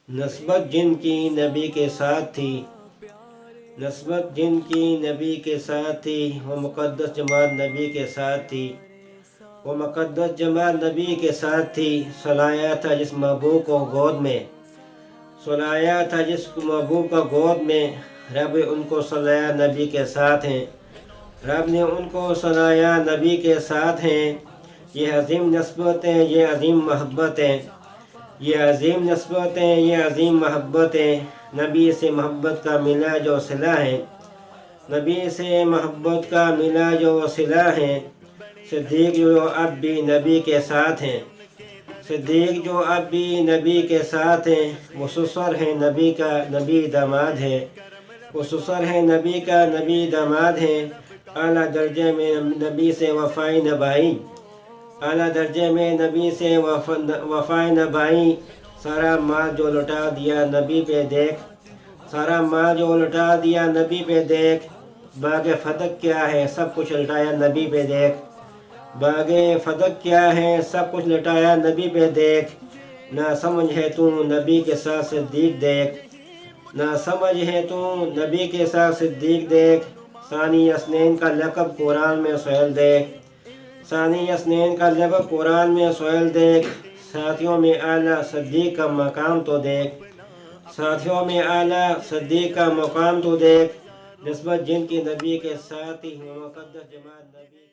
نسبت جن کی نبی کے ساتھ تھی، نسبت جن کی نبی کے ساتھ تھی، وہ مقدس جماعت نبی کے ساتھ تھی، وہ مقدس جماعت نبی کے ساتھ تھی۔ سلایا تھا جس محبوب کو گود میں، سلایا تھا جس محبوب کا گود میں، رب ان کو سلایا نبی کے ساتھ ہیں، رب نے ان کو سلایا نبی کے ساتھ ہیں۔ یہ عظیم نسبتیں، یہ عظیم محبتیں، یہ عظیم نسبتیں، یہ عظیم محبتیں، نبی سے محبت کا ملا جو صلہ ہے، نبی سے محبت کا ملا جو صلہ ہے۔ صدیق جو اب بھی نبی کے ساتھ ہیں، صدیق جو اب بھی نبی کے ساتھ ہیں، وہ سسر ہے نبی کا، نبی داماد ہے، وہ سسر ہے نبی کا، نبی داماد ہے۔ اعلیٰ درجے میں نبی سے وفائی نبھائی، اعلیٰ درجے میں نبی سے وفائی نبھائی۔ سارا مال جو لٹا دیا نبی پہ دیکھ، سارا مال جو لٹا دیا نبی پہ دیکھ۔ باغ فتح کیا ہے، سب کچھ لٹایا نبی پہ دیکھ، باغ فتح کیا ہے، سب کچھ لٹایا نبی پہ دیکھ۔ نہ سمجھ ہے تو نبی کے ساتھ صدیق دیکھ، نہ سمجھ ہے تو نبی کے ساتھ صدیق دیکھ۔ ثانی اثنین کا لقب قرآن میں سہیل دیکھ، ثانی اثنین کا لقب قرآن میں سہیل دیکھ۔ ساتھیوں میں اعلیٰ صدیق کا مقام تو دیکھ، ساتھیوں میں اعلیٰ صدیق کا مقام تو دیکھ۔ نسبت جن کی نبی کے ساتھ ہی، وہ مقدس جماعت نبی